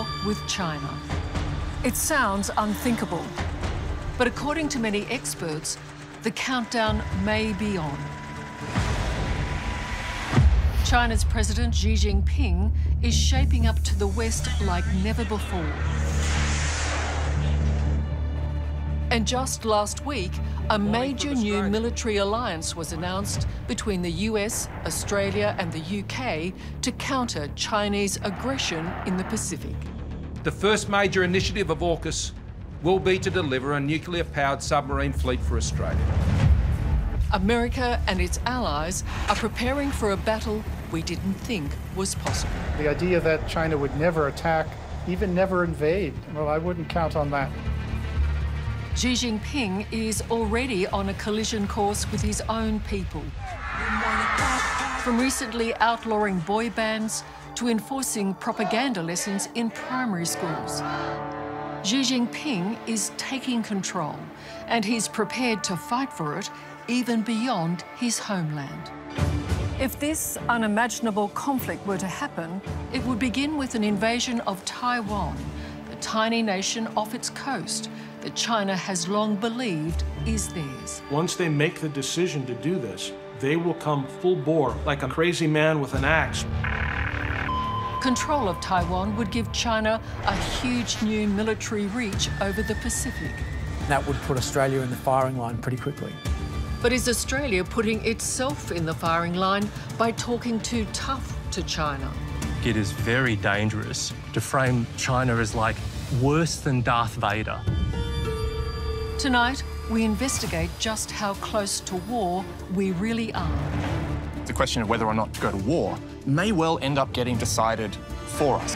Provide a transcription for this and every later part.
war with China. It sounds unthinkable, but according to many experts, the countdown may be on. China's President Xi Jinping is shaping up to the West like never before. And just last week, a major new military alliance was announced between the US, Australia and the UK to counter Chinese aggression in the Pacific. The first major initiative of AUKUS will be to deliver a nuclear-powered submarine fleet for Australia. America and its allies are preparing for a battle we didn't think was possible. The idea that China would never attack, even never invade, well, I wouldn't count on that. Xi Jinping is already on a collision course with his own people. From recently outlawing boy bands to enforcing propaganda lessons in primary schools. Xi Jinping is taking control, and he's prepared to fight for it even beyond his homeland. If this unimaginable conflict were to happen, it would begin with an invasion of Taiwan, a tiny nation off its coast that China has long believed is theirs. Once they make the decision to do this, they will come full bore, like a crazy man with an axe. Control of Taiwan would give China a huge new military reach over the Pacific. That would put Australia in the firing line pretty quickly. But is Australia putting itself in the firing line by talking too tough to China? It is very dangerous to frame China as like worse than Darth Vader. Tonight, we investigate just how close to war we really are. The question of whether or not to go to war may well end up getting decided for us.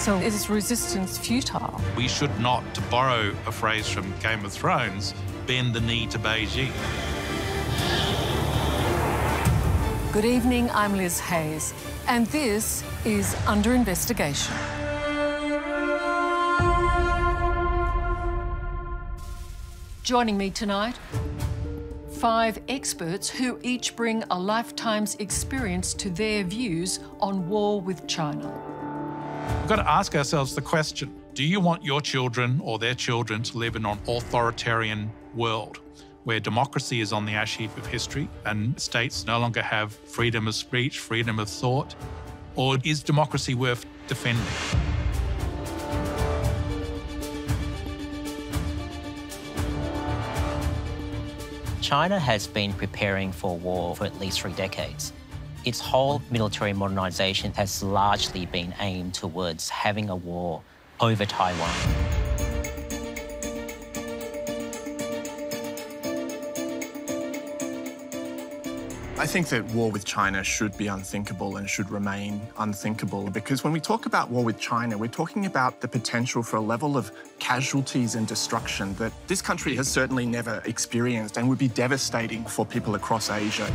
So is resistance futile? We should not, to borrow a phrase from Game of Thrones, bend the knee to Beijing. Good evening, I'm Liz Hayes, and this is Under Investigation. Joining me tonight, 5 experts who each bring a lifetime's experience to their views on war with China. We've got to ask ourselves the question, do you want your children or their children to live in an authoritarian world where democracy is on the ash heap of history and states no longer have freedom of speech, freedom of thought? Or is democracy worth defending? China has been preparing for war for at least 3 decades. Its whole military modernization has largely been aimed towards having a war over Taiwan. I think that war with China should be unthinkable and should remain unthinkable, because when we talk about war with China, we're talking about the potential for a level of casualties and destruction that this country has certainly never experienced and would be devastating for people across Asia.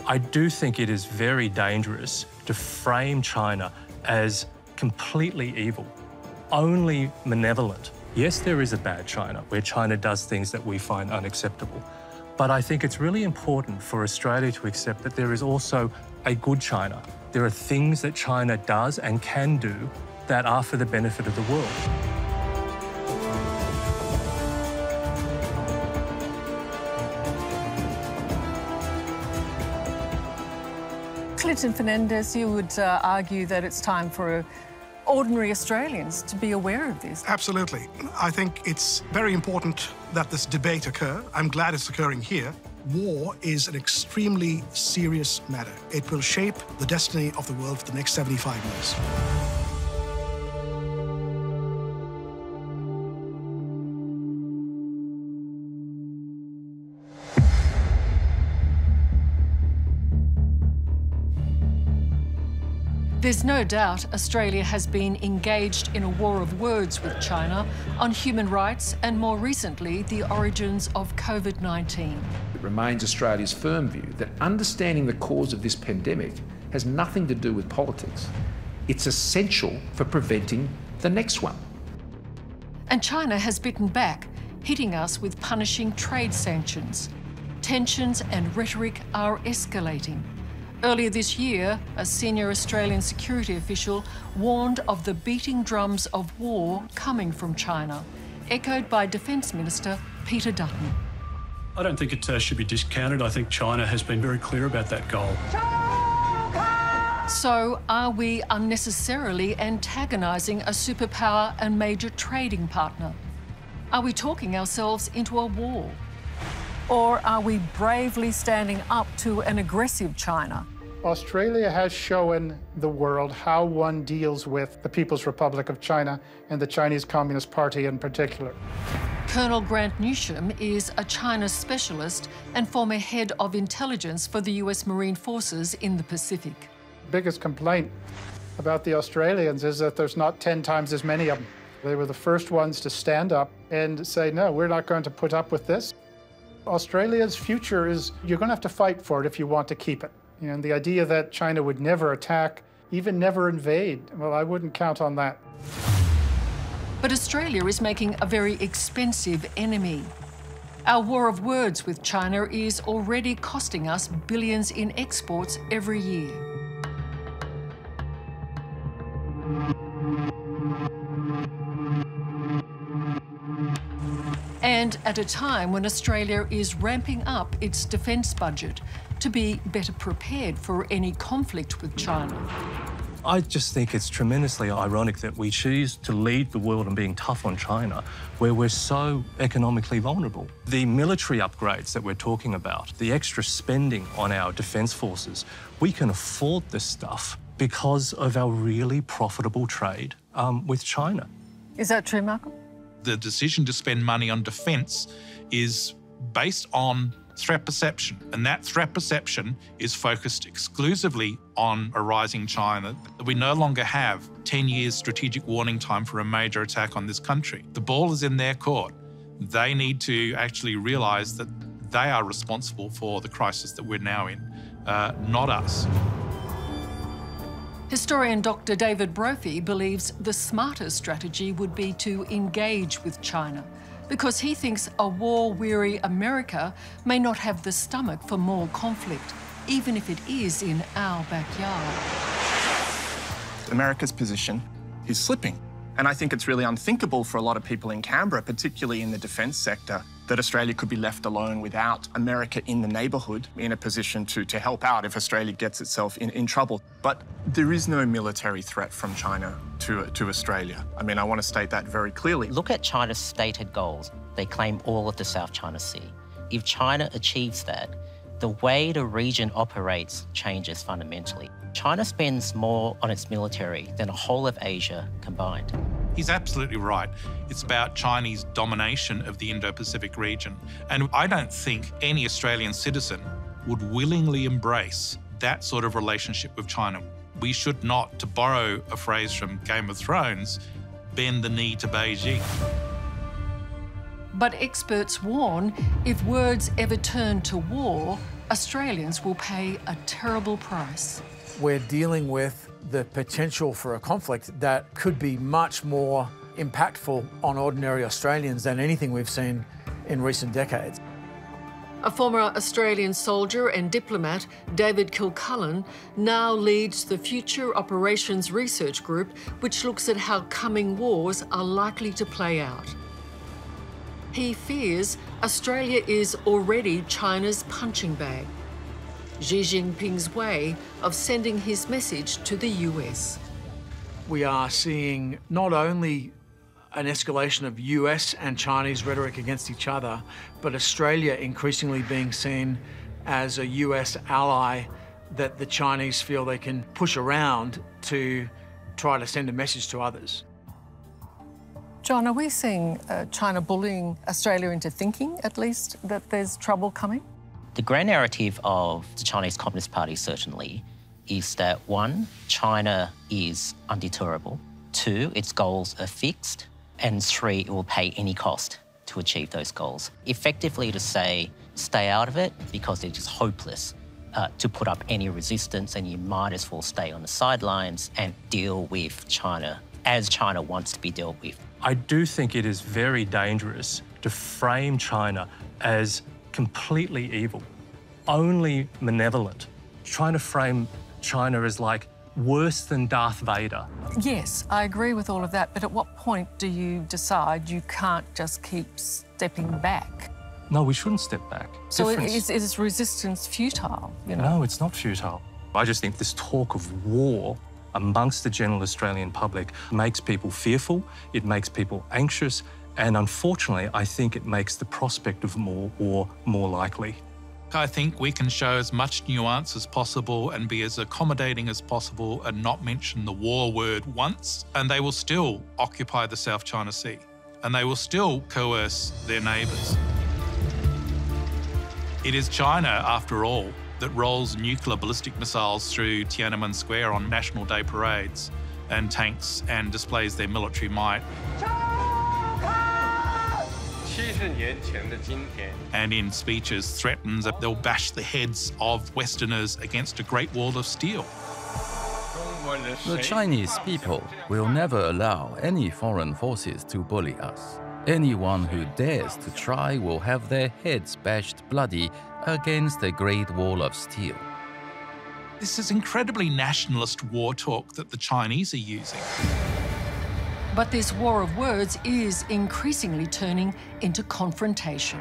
I do think it is very dangerous to frame China as completely evil, only malevolent. Yes, there is a bad China, where China does things that we find unacceptable. But I think it's really important for Australia to accept that there is also a good China. There are things that China does and can do that are for the benefit of the world. Clinton Fernandez, you would argue that it's time for ordinary Australians to be aware of this. Absolutely. I think it's very important that this debate occur. I'm glad it's occurring here. War is an extremely serious matter. It will shape the destiny of the world for the next 75 years. There's no doubt Australia has been engaged in a war of words with China on human rights and, more recently, the origins of COVID-19. It remains Australia's firm view that understanding the cause of this pandemic has nothing to do with politics. It's essential for preventing the next one. And China has bitten back, hitting us with punishing trade sanctions. Tensions and rhetoric are escalating. Earlier this year, a senior Australian security official warned of the beating drums of war coming from China, echoed by Defence Minister Peter Dutton. I don't think it should be discounted. I think China has been very clear about that goal. So, are we unnecessarily antagonising a superpower and major trading partner? Are we talking ourselves into a war? Or are we bravely standing up to an aggressive China? Australia has shown the world how one deals with the People's Republic of China and the Chinese Communist Party in particular. Colonel Grant Newsham is a China specialist and former head of intelligence for the US Marine Forces in the Pacific. Biggest complaint about the Australians is that there's not 10 times as many of them. They were the first ones to stand up and say, no, we're not going to put up with this. Australia's future is, you're going to have to fight for it if you want to keep it. And the idea that China would never attack, even never invade, well, I wouldn't count on that. But Australia is making a very expensive enemy. Our war of words with China is already costing us billions in exports every year. And at a time when Australia is ramping up its defence budget to be better prepared for any conflict with China. I just think it's tremendously ironic that we choose to lead the world in being tough on China, where we're so economically vulnerable. The military upgrades that we're talking about, the extra spending on our defence forces, we can afford this stuff because of our really profitable trade with China. Is that true, Malcolm? The decision to spend money on defence is based on threat perception, and that threat perception is focused exclusively on a rising China. We no longer have 10 years strategic warning time for a major attack on this country. The ball is in their court. They need to actually realise that they are responsible for the crisis that we're now in, not us. Historian Dr. David Brophy believes the smarter strategy would be to engage with China, because he thinks a war-weary America may not have the stomach for more conflict, even if it is in our backyard. America's position is slipping. And I think it's really unthinkable for a lot of people in Canberra, particularly in the defence sector, that Australia could be left alone without America in the neighbourhood in a position to help out if Australia gets itself in trouble. But there is no military threat from China to Australia. I mean, I want to state that very clearly. Look at China's stated goals. They claim all of the South China Sea. If China achieves that, the way the region operates changes fundamentally. China spends more on its military than the whole of Asia combined. He's absolutely right. It's about Chinese domination of the Indo-Pacific region. And I don't think any Australian citizen would willingly embrace that sort of relationship with China. We should not, to borrow a phrase from Game of Thrones, bend the knee to Beijing. But experts warn if words ever turn to war, Australians will pay a terrible price. We're dealing with the potential for a conflict that could be much more impactful on ordinary Australians than anything we've seen in recent decades. A former Australian soldier and diplomat, David Kilcullen, now leads the Future Operations Research Group, which looks at how coming wars are likely to play out. He fears Australia is already China's punching bag, Xi Jinping's way of sending his message to the US. We are seeing not only an escalation of US and Chinese rhetoric against each other, but Australia increasingly being seen as a US ally that the Chinese feel they can push around to try to send a message to others. John, are we seeing China bullying Australia into thinking, at least, that there's trouble coming? The grand narrative of the Chinese Communist Party, certainly, is that, one, China is undeterrable. Two, its goals are fixed. And three, it will pay any cost to achieve those goals. Effectively to say, stay out of it because it is hopeless to put up any resistance, and you might as well stay on the sidelines and deal with China as China wants to be dealt with. I do think it is very dangerous to frame China as completely evil, only malevolent, trying to frame China as like worse than Darth Vader. Yes, I agree with all of that, but at what point do you decide you can't just keep stepping back? No, we shouldn't step back. So is resistance futile, you know? No, it's not futile. I just think this talk of war amongst the general Australian public makes people fearful, it makes people anxious, and unfortunately, I think it makes the prospect of more war more likely. I think we can show as much nuance as possible and be as accommodating as possible and not mention the war word once, and they will still occupy the South China Sea, and they will still coerce their neighbours. It is China, after all, that rolls nuclear ballistic missiles through Tiananmen Square on National Day parades and tanks and displays their military might. And in speeches threatens that they'll bash the heads of Westerners against a Great Wall of Steel. The Chinese people will never allow any foreign forces to bully us. Anyone who dares to try will have their heads bashed bloody against a Great Wall of Steel. This is incredibly nationalist war talk that the Chinese are using. But this war of words is increasingly turning into confrontation.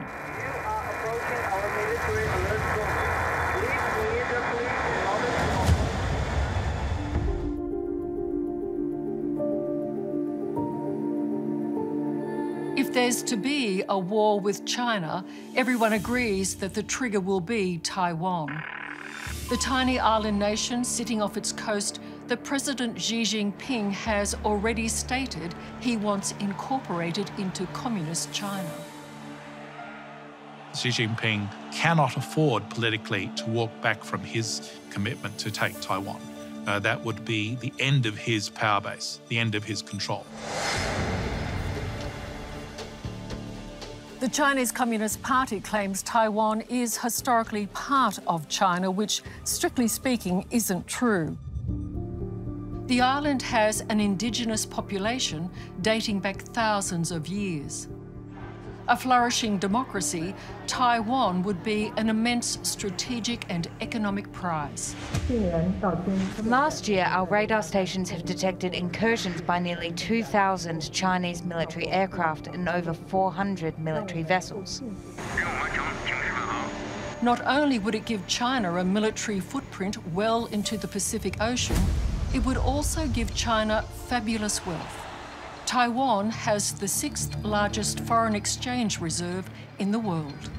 If there's to be a war with China, everyone agrees that the trigger will be Taiwan. The tiny island nation sitting off its coast that President Xi Jinping has already stated he wants incorporated into communist China. Xi Jinping cannot afford politically to walk back from his commitment to take Taiwan. That would be the end of his power base, the end of his control. The Chinese Communist Party claims Taiwan is historically part of China, which, strictly speaking, isn't true. The island has an indigenous population dating back thousands of years. A flourishing democracy, Taiwan would be an immense strategic and economic prize. From last year, our radar stations have detected incursions by nearly 2,000 Chinese military aircraft and over 400 military vessels. Not only would it give China a military footprint well into the Pacific Ocean, it would also give China fabulous wealth. Taiwan has the 6th largest foreign exchange reserve in the world.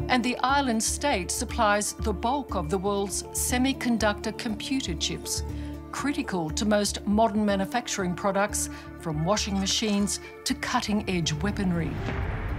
And the island state supplies the bulk of the world's semiconductor computer chips, critical to most modern manufacturing products, from washing machines to cutting-edge weaponry.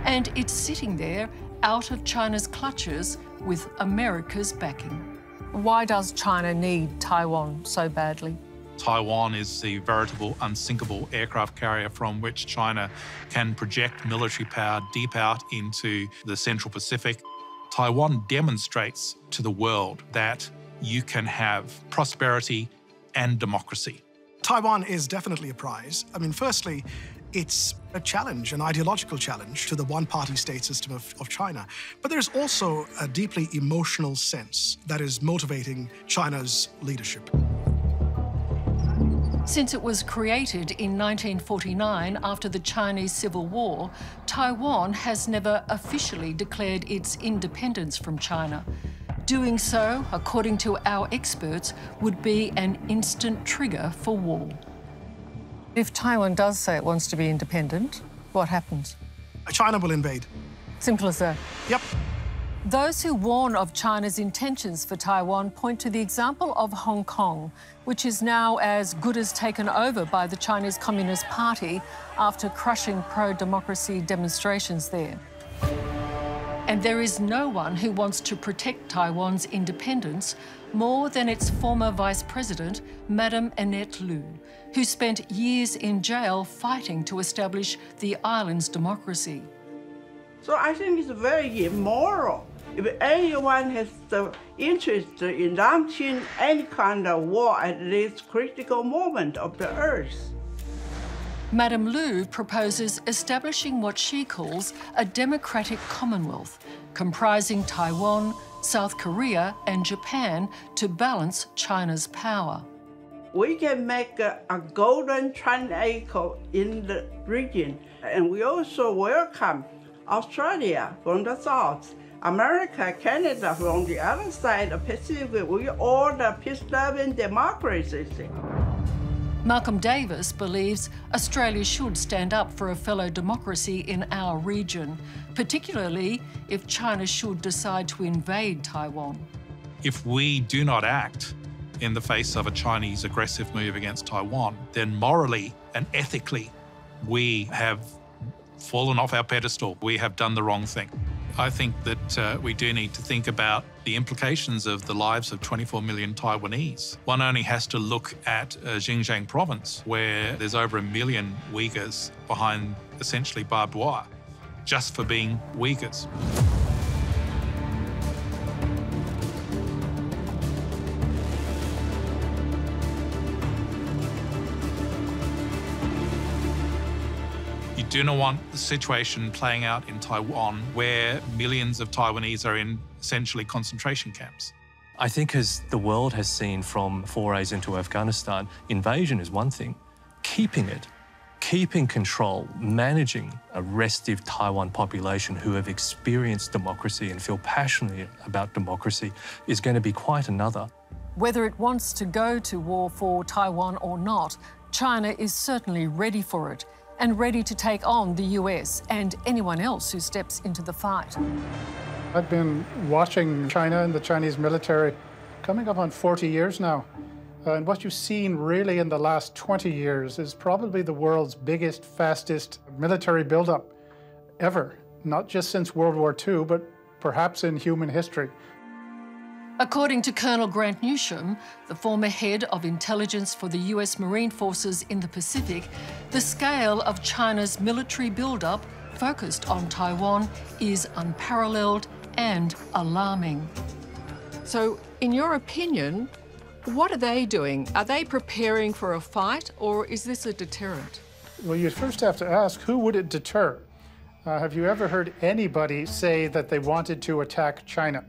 And it's sitting there, out of China's clutches, with America's backing. Why does China need Taiwan so badly? Taiwan is the veritable unsinkable aircraft carrier from which China can project military power deep out into the Central Pacific. Taiwan demonstrates to the world that you can have prosperity and democracy. Taiwan is definitely a prize. I mean, firstly, it's a challenge, an ideological challenge to the one-party state system of China. But there's also a deeply emotional sense that is motivating China's leadership. Since it was created in 1949 after the Chinese Civil War, Taiwan has never officially declared its independence from China. Doing so, according to our experts, would be an instant trigger for war. If Taiwan does say it wants to be independent, what happens? China will invade. Simple as that. Yep. Those who warn of China's intentions for Taiwan point to the example of Hong Kong, which is now as good as taken over by the Chinese Communist Party after crushing pro-democracy demonstrations there. And there is no one who wants to protect Taiwan's independence more than its former Vice President, Madame Annette Lu, who spent years in jail fighting to establish the island's democracy. So I think it's very immoral. If anyone has the interest in launching any kind of war at this critical moment of the Earth. Madame Liu proposes establishing what she calls a democratic commonwealth, comprising Taiwan, South Korea and Japan to balance China's power. We can make a golden triangle in the region, and we also welcome Australia from the south, America, Canada from the other side of the Pacific. We all the peace-loving democracies. Malcolm Davis believes Australia should stand up for a fellow democracy in our region, particularly if China should decide to invade Taiwan. If we do not act in the face of a Chinese aggressive move against Taiwan, then morally and ethically, we have fallen off our pedestal. We have done the wrong thing. I think that we do need to think about the implications of the lives of 24 million Taiwanese. One only has to look at Xinjiang province, where there's over 1 million Uyghurs behind essentially barbed wire, just for being Uyghurs. You do not want the situation playing out in Taiwan where millions of Taiwanese are in essentially concentration camps. I think as the world has seen from forays into Afghanistan, invasion is one thing. Keeping it, keeping control, managing a restive Taiwan population who have experienced democracy and feel passionately about democracy is going to be quite another. Whether it wants to go to war for Taiwan or not, China is certainly ready for it and ready to take on the US and anyone else who steps into the fight. I've been watching China and the Chinese military coming up on 40 years now. And what you've seen really in the last 20 years is probably the world's biggest, fastest military buildup ever, not just since World War II, but perhaps in human history. According to Colonel Grant Newsham, the former head of intelligence for the US Marine Forces in the Pacific, the scale of China's military buildup focused on Taiwan is unparalleled and alarming. So, in your opinion, what are they doing? Are they preparing for a fight, or is this a deterrent? Well, you first have to ask, who would it deter? Have you ever heard anybody say that they wanted to attack China?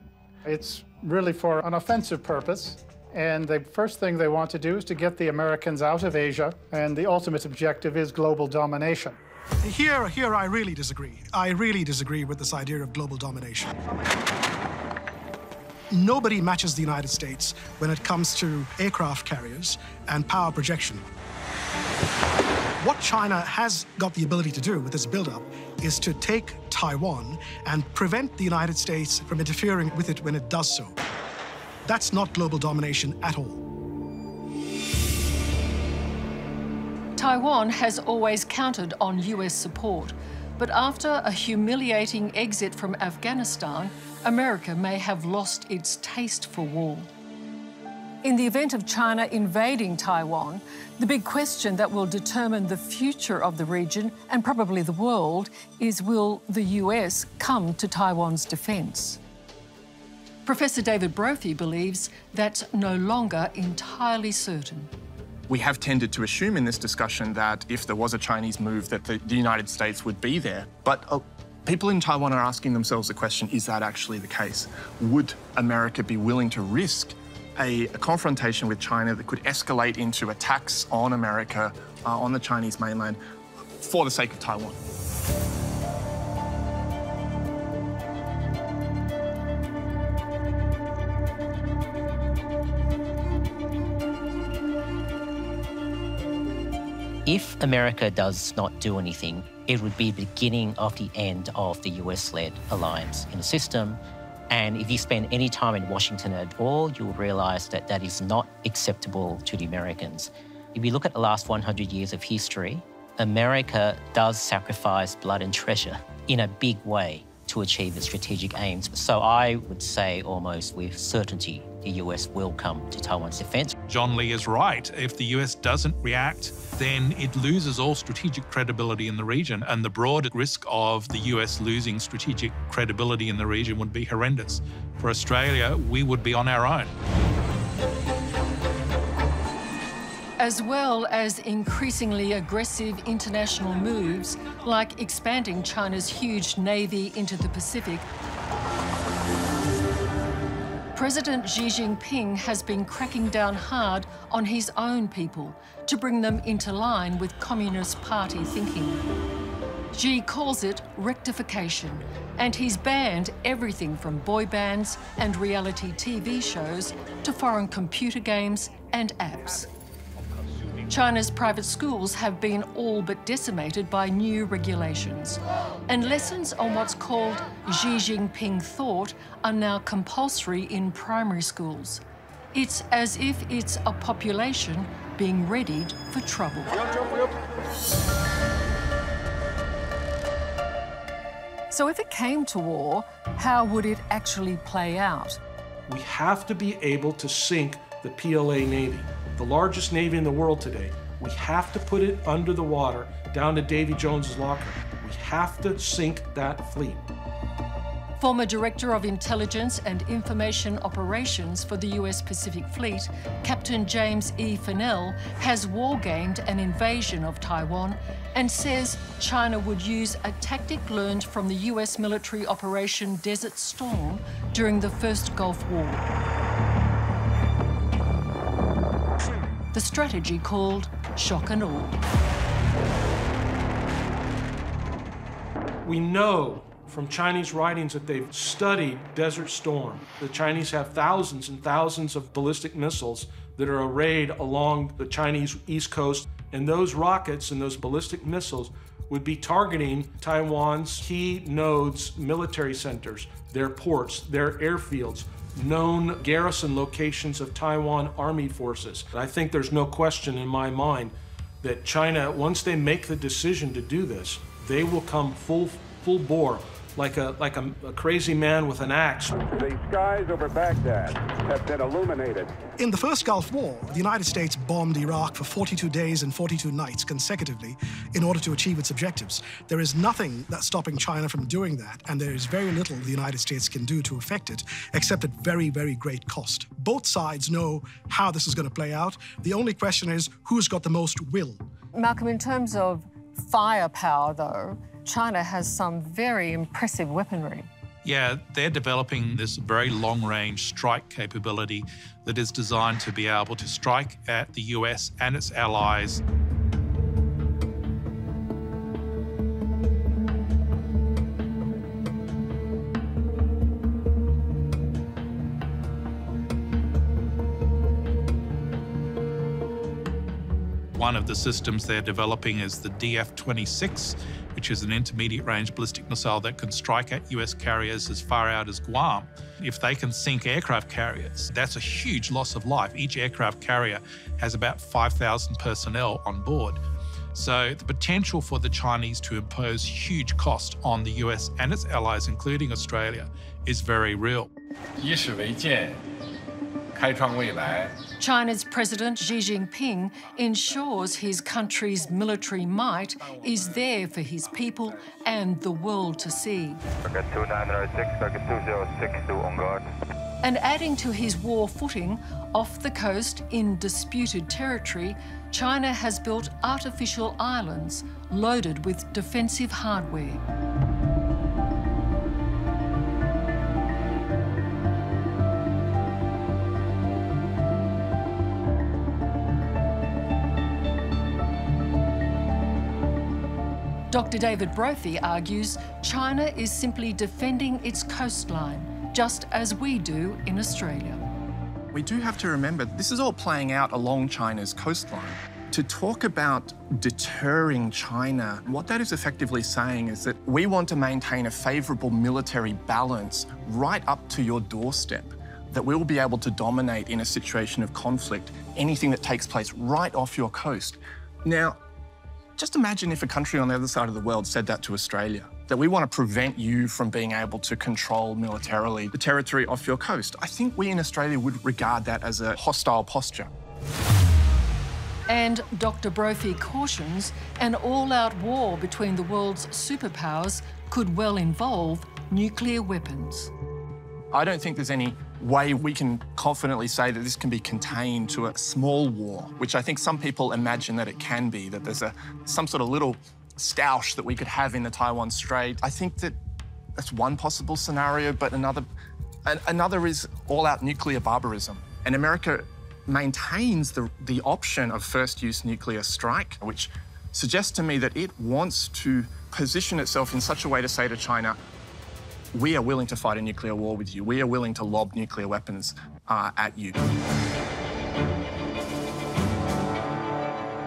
It's really for an offensive purpose, and the first thing they want to do is to get the Americans out of Asia, and the ultimate objective is global domination. Here I really disagree. I really disagree with this idea of global domination. Nobody matches the United States when it comes to aircraft carriers and power projection. What China has got the ability to do with this buildup is to take Taiwan and prevent the United States from interfering with it when it does so. That's not global domination at all. Taiwan has always counted on US support, but after a humiliating exit from Afghanistan, America may have lost its taste for war. In the event of China invading Taiwan, the big question that will determine the future of the region, and probably the world, is will the US come to Taiwan's defence? Professor David Brophy believes that's no longer entirely certain. We have tended to assume in this discussion that if there was a Chinese move, that the United States would be there. But people in Taiwan are asking themselves the question, is that actually the case? Would America be willing to risk a confrontation with China that could escalate into attacks on America, on the Chinese mainland, for the sake of Taiwan? If America does not do anything, it would be the beginning of the end of the US-led alliance in the system. And if you spend any time in Washington at all, you'll realise that that is not acceptable to the Americans. If you look at the last 100 years of history, America does sacrifice blood and treasure in a big way to achieve its strategic aims. So I would say almost with certainty the US will come to Taiwan's defence. John Lee is right. If the US doesn't react, then it loses all strategic credibility in the region, and the broad risk of the US losing strategic credibility in the region would be horrendous. For Australia, we would be on our own. as well as increasingly aggressive international moves like expanding China's huge navy into the Pacific, President Xi Jinping has been cracking down hard on his own people to bring them into line with Communist Party thinking. Xi calls it rectification, and he's banned everything from boy bands and reality TV shows to foreign computer games and apps. China's private schools have been all but decimated by new regulations, and lessons on what's called Xi Jinping thought are now compulsory in primary schools. It's as if it's a population being readied for trouble. So if it came to war, how would it actually play out? We have to be able to sink the PLA Navy, the largest navy in the world today. We have to put it under the water, down to Davy Jones's locker. We have to sink that fleet. Former Director of Intelligence and Information Operations for the US Pacific Fleet, Captain James E. Fennell, has war-gamed an invasion of Taiwan and says China would use a tactic learned from the US military Operation Desert Storm during the First Gulf War. The strategy called shock and awe. We know from Chinese writings that they've studied Desert Storm. The Chinese have thousands and thousands of ballistic missiles that are arrayed along the Chinese east coast, and those rockets and those ballistic missiles would be targeting Taiwan's key nodes, military centers, their ports, their airfields, known garrison locations of Taiwan Army forces. I think there's no question in my mind that China, once they make the decision to do this, they will come full bore, like a crazy man with an axe. The skies over Baghdad have been illuminated. In the first Gulf War, the United States bombed Iraq for 42 days and 42 nights consecutively in order to achieve its objectives. There is nothing that's stopping China from doing that, and there is very little the United States can do to affect it, except at very, very great cost. Both sides know how this is going to play out. The only question is who's got the most will. Malcolm, in terms of firepower, though, China has some very impressive weaponry. Yeah, they're developing this very long-range strike capability that is designed to be able to strike at the US and its allies. One of the systems they're developing is the DF-26, which is an intermediate-range ballistic missile that can strike at US carriers as far out as Guam. If they can sink aircraft carriers, that's a huge loss of life. Each aircraft carrier has about 5,000 personnel on board. So the potential for the Chinese to impose huge cost on the US and its allies, including Australia, is very real. China's President Xi Jinping ensures his country's military might is there for his people and the world to see. And adding to his war footing, off the coast in disputed territory, China has built artificial islands loaded with defensive hardware. Dr. David Brophy argues China is simply defending its coastline, just as we do in Australia. We do have to remember this is all playing out along China's coastline. To talk about deterring China, what that is effectively saying is that we want to maintain a favourable military balance right up to your doorstep, that we will be able to dominate in a situation of conflict anything that takes place right off your coast. Now, just imagine if a country on the other side of the world said that to Australia, that we want to prevent you from being able to control militarily the territory off your coast. I think we in Australia would regard that as a hostile posture. And Dr. Brophy cautions an all-out war between the world's superpowers could well involve nuclear weapons. I don't think there's any way we can confidently say that this can be contained to a small war, which I think some people imagine that it can be, that there's some sort of little stoush that we could have in the Taiwan Strait. I think that that's one possible scenario, but another is all-out nuclear barbarism. And America maintains the option of first-use nuclear strike, which suggests to me that it wants to position itself in such a way to say to China, we are willing to fight a nuclear war with you. We are willing to lob nuclear weapons at you.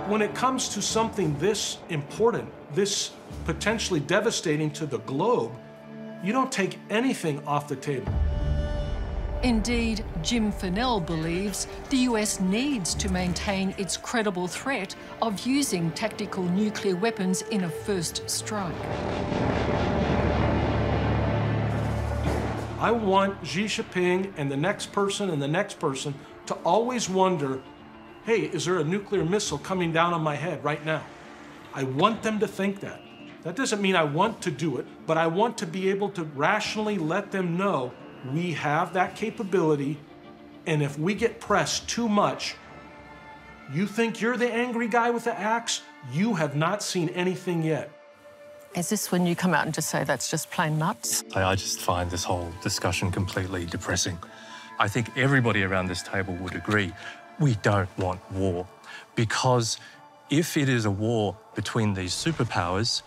When it comes to something this important, this potentially devastating to the globe, you don't take anything off the table. Indeed, Jim Fennell believes the US needs to maintain its credible threat of using tactical nuclear weapons in a first strike. I want Xi Jinping and the next person and the next person to always wonder, hey, is there a nuclear missile coming down on my head right now? I want them to think that. That doesn't mean I want to do it, but I want to be able to rationally let them know we have that capability, and if we get pressed too much, you think you're the angry guy with the axe? You have not seen anything yet. Is this when you come out and just say that's just plain nuts? I just find this whole discussion completely depressing. I think everybody around this table would agree we don't want war, because if it is a war between these superpowers,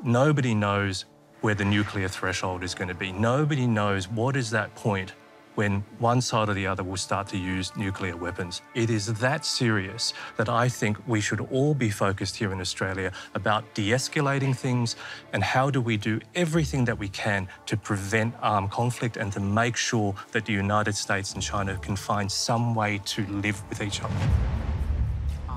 nobody knows where the nuclear threshold is going to be. Nobody knows what is that point when one side or the other will start to use nuclear weapons. It is that serious that I think we should all be focused here in Australia about de-escalating things and how do we do everything that we can to prevent armed conflict and to make sure that the United States and China can find some way to live with each other.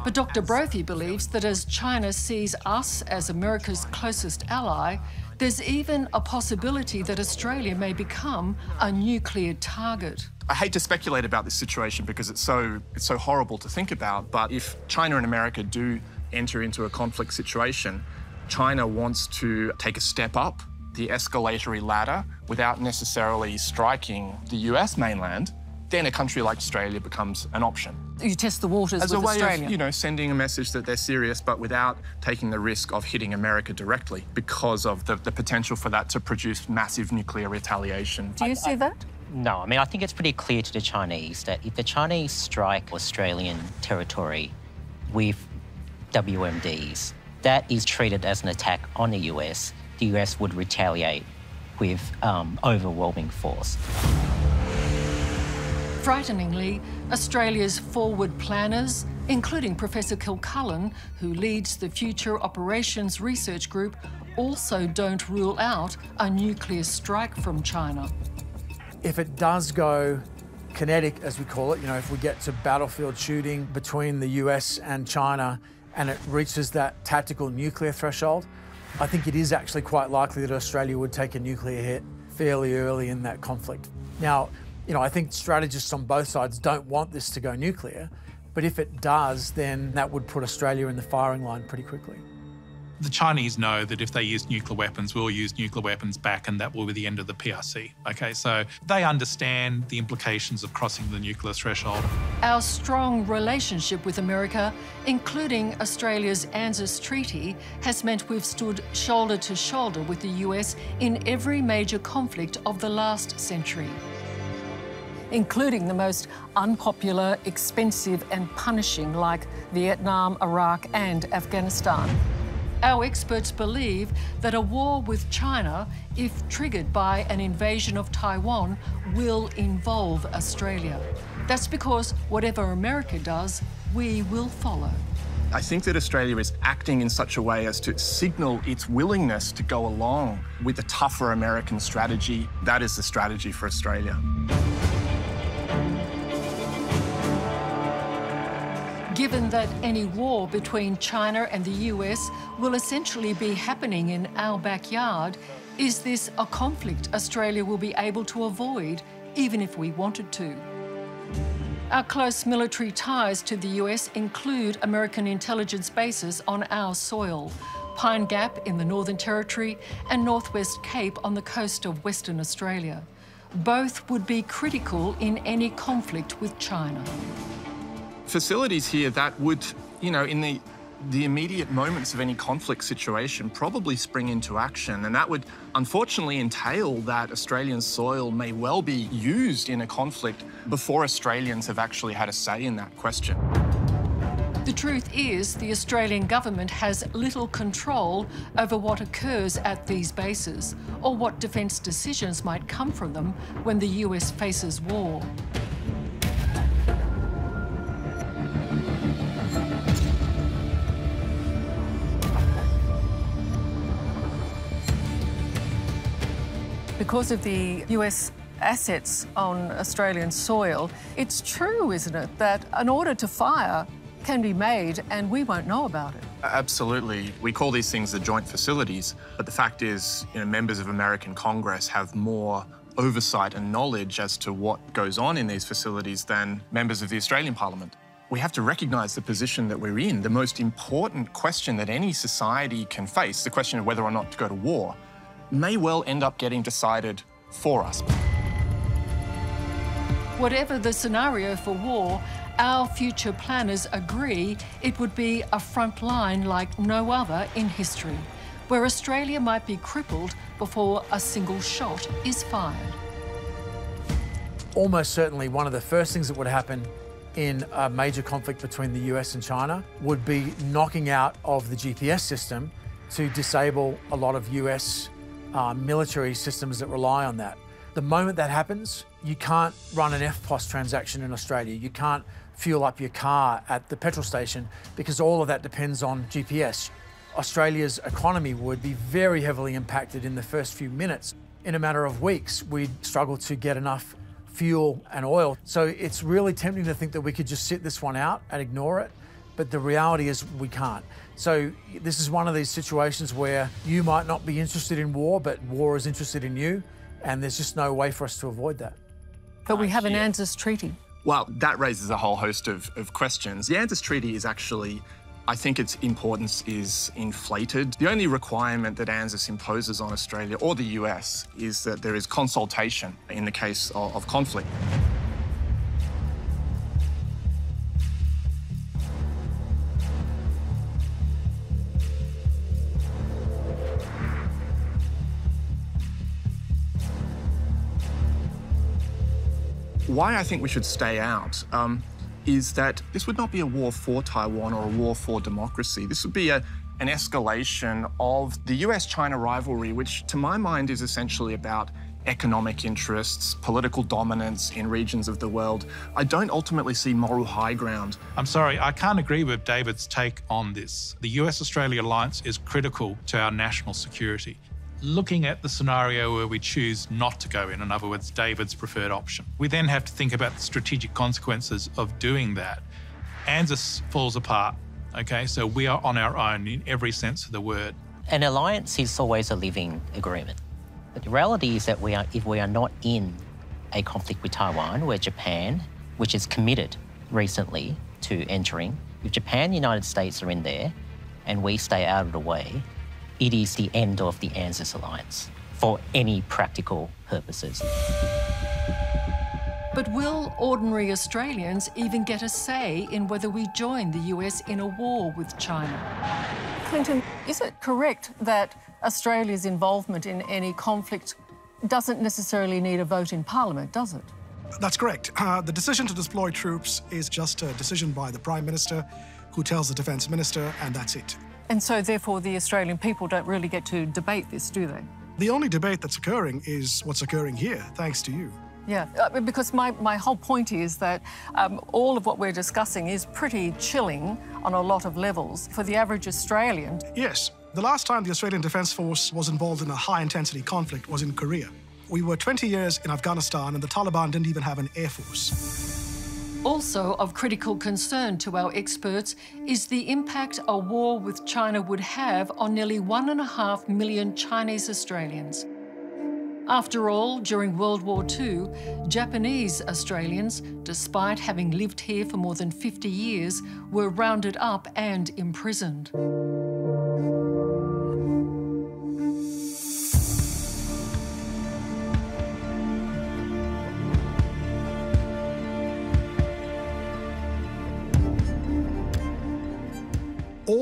But Dr. Brophy believes that as China sees us as America's closest ally, there's even a possibility that Australia may become a nuclear target. I hate to speculate about this situation because it's so horrible to think about, but if China and America do enter into a conflict situation, China wants to take a step up the escalatory ladder without necessarily striking the US mainland, then a country like Australia becomes an option. You test the waters as with a way Australia. of, sending a message that they're serious, but without taking the risk of hitting America directly because of the potential for that to produce massive nuclear retaliation. Do you see that? No, I mean, I think it's pretty clear to the Chinese that if the Chinese strike Australian territory with WMDs, that is treated as an attack on the US. The US would retaliate with overwhelming force. Frighteningly, Australia's forward planners, including Professor Kilcullen, who leads the Future Operations Research Group, also don't rule out a nuclear strike from China. If it does go kinetic, as we call it, if we get to battlefield shooting between the US and China and it reaches that tactical nuclear threshold, I think it is actually quite likely that Australia would take a nuclear hit fairly early in that conflict. Now, I think strategists on both sides don't want this to go nuclear, but if it does, then that would put Australia in the firing line pretty quickly. The Chinese know that if they use nuclear weapons, we'll use nuclear weapons back, and that will be the end of the PRC. Okay, so they understand the implications of crossing the nuclear threshold. Our strong relationship with America, including Australia's ANZUS Treaty, has meant we've stood shoulder to shoulder with the US in every major conflict of the last century, including the most unpopular, expensive and punishing like Vietnam, Iraq and Afghanistan. Our experts believe that a war with China, if triggered by an invasion of Taiwan, will involve Australia. That's because whatever America does, we will follow. I think that Australia is acting in such a way as to signal its willingness to go along with the tougher American strategy. That is the strategy for Australia. Given that any war between China and the US will essentially be happening in our backyard, is this a conflict Australia will be able to avoid, even if we wanted to? Our close military ties to the US include American intelligence bases on our soil, Pine Gap in the Northern Territory and Northwest Cape on the coast of Western Australia. both would be critical in any conflict with China. Facilities here that would, in the immediate moments of any conflict situation probably spring into action, and that would unfortunately entail that Australian soil may well be used in a conflict before Australians have actually had a say in that question. The truth is, the Australian government has little control over what occurs at these bases or what defence decisions might come from them when the US faces war. Because of the US assets on Australian soil, it's true, isn't it, that an order to fire can be made and we won't know about it. Absolutely. We call these things the joint facilities, but the fact is, members of American Congress have more oversight and knowledge as to what goes on in these facilities than members of the Australian Parliament. We have to recognise the position that we're in. The most important question that any society can face, the question of whether or not to go to war, may well end up getting decided for us. Whatever the scenario for war, our future planners agree it would be a front line like no other in history, where Australia might be crippled before a single shot is fired. Almost certainly one of the first things that would happen in a major conflict between the US and China would be knocking out of the GPS system to disable a lot of US military systems that rely on that. The moment that happens, you can't run an FPOS transaction in Australia. You can't fuel up your car at the petrol station because all of that depends on GPS. Australia's economy would be very heavily impacted in the first few minutes. In a matter of weeks, we'd struggle to get enough fuel and oil. So it's really tempting to think that we could just sit this one out and ignore it. But the reality is we can't. So this is one of these situations where you might not be interested in war, but war is interested in you, and there's just no way for us to avoid that. But we have an ANZUS treaty. Well, that raises a whole host of questions. The ANZUS treaty is actually, I think its importance is inflated. The only requirement that ANZUS imposes on Australia or the US is that there is consultation in the case of conflict. Why I think we should stay out is that this would not be a war for Taiwan or a war for democracy. This would be an escalation of the US-China rivalry, which to my mind is essentially about economic interests, political dominance in regions of the world. I don't ultimately see moral high ground. I'm sorry, I can't agree with David's take on this. The US-Australia alliance is critical to our national security. Looking at the scenario where we choose not to go in other words, David's preferred option, we then have to think about the strategic consequences of doing that. ANZUS falls apart, okay? So we are on our own in every sense of the word. An alliance is always a living agreement. But the reality is that if we are not in a conflict with Taiwan, where Japan, which is committed recently to entering, if Japan and the United States are in there and we stay out of the way, it is the end of the ANZUS alliance for any practical purposes. But will ordinary Australians even get a say in whether we join the US in a war with China? Clinton, is it correct that Australia's involvement in any conflict doesn't necessarily need a vote in Parliament, does it? That's correct. The decision to deploy troops is just a decision by the Prime Minister, who tells the Defence Minister, and that's it. And so, therefore, the Australian people don't really get to debate this, do they? The only debate that's occurring is what's occurring here, thanks to you. Yeah, because my whole point is that all of what we're discussing is pretty chilling on a lot of levels for the average Australian. Yes. The last time the Australian Defence Force was involved in a high-intensity conflict was in Korea. We were 20 years in Afghanistan and the Taliban didn't even have an air force. Also of critical concern to our experts is the impact a war with China would have on nearly 1.5 million Chinese Australians. After all, during World War II, Japanese Australians, despite having lived here for more than 50 years, were rounded up and imprisoned.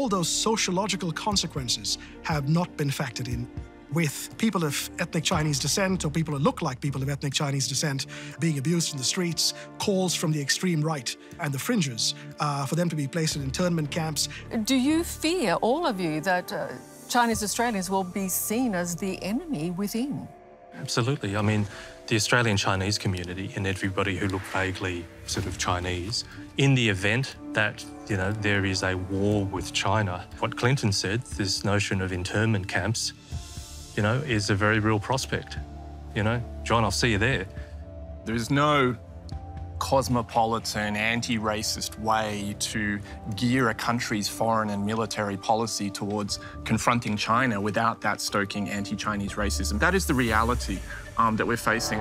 all those sociological consequences have not been factored in. With people of ethnic Chinese descent or people who look like people of ethnic Chinese descent being abused in the streets, calls from the extreme right and the fringes for them to be placed in internment camps. Do you fear, all of you, that Chinese Australians will be seen as the enemy within? Absolutely. I mean, the Australian Chinese community and everybody who look vaguely sort of Chinese, in the event that, you know, there is a war with China, what Clinton said, this notion of internment camps, you know, is a very real prospect. You know, John, I'll see you there. There is no cosmopolitan, anti-racist way to gear a country's foreign and military policy towards confronting China without that stoking anti-Chinese racism. That is the reality that we're facing.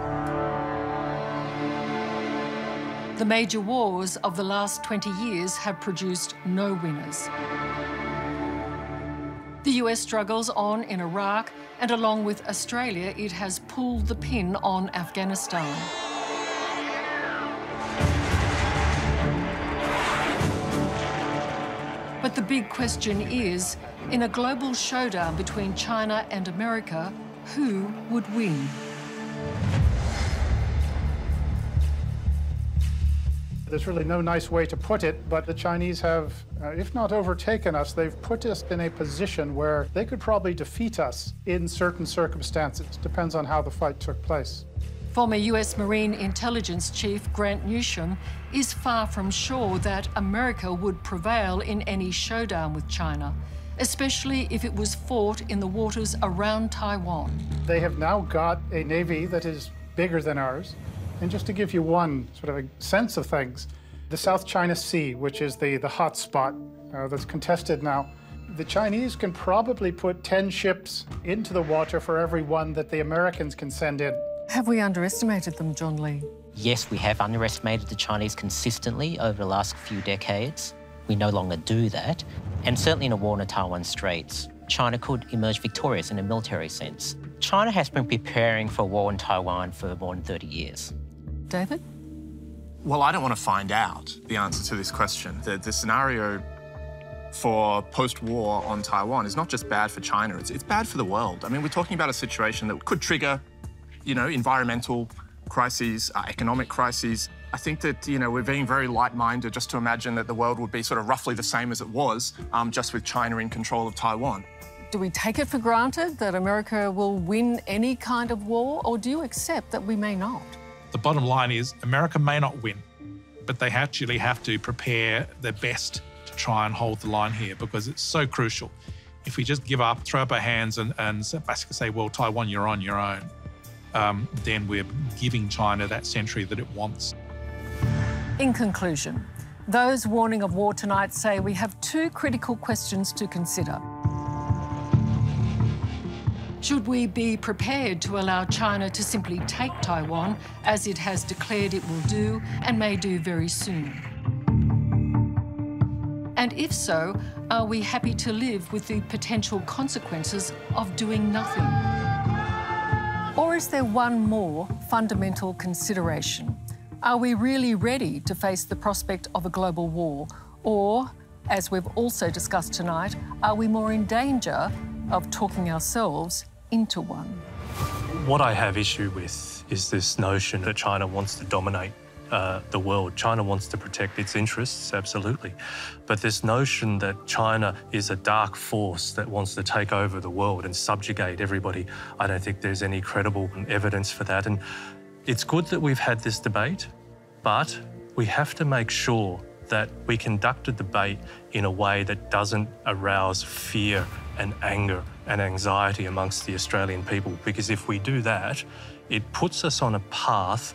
The major wars of the last 20 years have produced no winners. The US struggles on in Iraq, and along with Australia, it has pulled the pin on Afghanistan. But the big question is, in a global showdown between China and America, who would win? There's really no nice way to put it, but the Chinese have, if not overtaken us, they've put us in a position where they could probably defeat us in certain circumstances. Depends on how the fight took place. Former US Marine Intelligence Chief Grant Newsham is far from sure that America would prevail in any showdown with China, especially if it was fought in the waters around Taiwan. They have now got a navy that is bigger than ours. And just to give you one sort of a sense of things, the South China Sea, which is the hot spot that's contested now, the Chinese can probably put 10 ships into the water for every one that the Americans can send in. Have we underestimated them, John Lee? Yes, we have underestimated the Chinese consistently over the last few decades. We no longer do that. And certainly in a war in the Taiwan Straits, China could emerge victorious in a military sense. China has been preparing for a war in Taiwan for more than 30 years. David? Well, I don't want to find out the answer to this question. The scenario for post-war on Taiwan is not just bad for China, it's bad for the world. I mean, we're talking about a situation that could trigger, you know, environmental crises, economic crises. I think that, you know, we're being very light-minded just to imagine that the world would be sort of roughly the same as it was, just with China in control of Taiwan. Do we take it for granted that America will win any kind of war, or do you accept that we may not? The bottom line is America may not win, but they actually have to prepare their best to try and hold the line here because it's so crucial. If we just give up, throw up our hands and basically say, well, Taiwan, you're on your own, then we're giving China that century that it wants. In conclusion, those warning of war tonight say we have two critical questions to consider. Should we be prepared to allow China to simply take Taiwan, as it has declared it will do and may do very soon? And if so, are we happy to live with the potential consequences of doing nothing? Or is there one more fundamental consideration? Are we really ready to face the prospect of a global war? Or, as we've also discussed tonight, are we more in danger of talking ourselves into one? What I have issue with is this notion that China wants to dominate the world. China wants to protect its interests, absolutely. But this notion that China is a dark force that wants to take over the world and subjugate everybody, I don't think there's any credible evidence for that. And it's good that we've had this debate, but we have to make sure that we conduct a debate in a way that doesn't arouse fear and anger and anxiety amongst the Australian people, because if we do that, it puts us on a path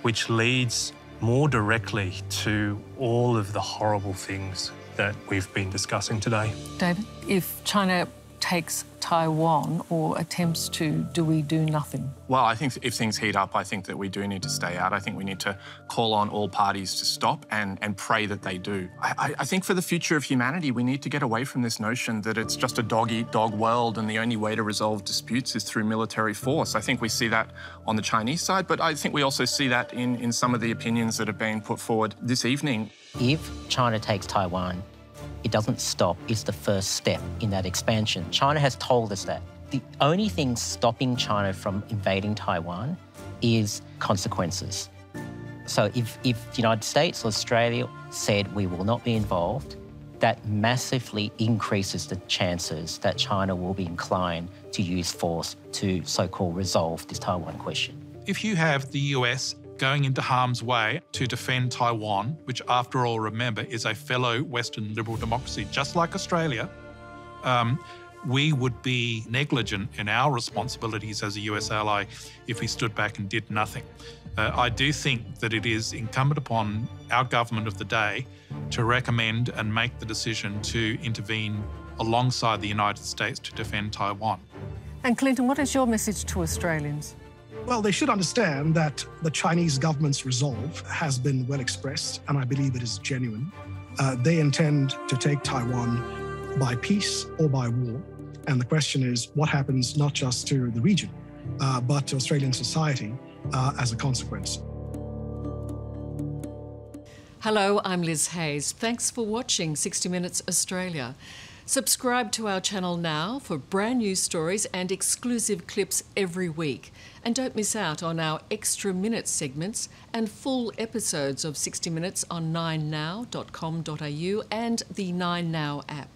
which leads more directly to all of the horrible things that we've been discussing today. David, if China takes Taiwan or attempts to, do we do nothing? Well, I think if things heat up, I think that we do need to stay out. I think we need to call on all parties to stop and pray that they do. I think for the future of humanity, we need to get away from this notion that it's just a dog-eat-dog world and the only way to resolve disputes is through military force. I think we see that on the Chinese side, but I think we also see that in some of the opinions that have been put forward this evening. If China takes Taiwan, it doesn't stop, it's the first step in that expansion. China has told us that. The only thing stopping China from invading Taiwan is consequences. So if the United States or Australia said we will not be involved, that massively increases the chances that China will be inclined to use force to so-called resolve this Taiwan question. If you have the US going into harm's way to defend Taiwan, which after all, remember, is a fellow Western liberal democracy, just like Australia, we would be negligent in our responsibilities as a US ally if we stood back and did nothing. I do think that it is incumbent upon our government of the day to recommend and make the decision to intervene alongside the United States to defend Taiwan. And Clinton, what is your message to Australians? Well, they should understand that the Chinese government's resolve has been well expressed, and I believe it is genuine. They intend to take Taiwan by peace or by war. And the question is, what happens not just to the region, but to Australian society as a consequence? Hello, I'm Liz Hayes. Thanks for watching 60 Minutes Australia. Subscribe to our channel now for brand new stories and exclusive clips every week. And don't miss out on our extra minute segments and full episodes of 60 Minutes on 9now.com.au and the 9Now app.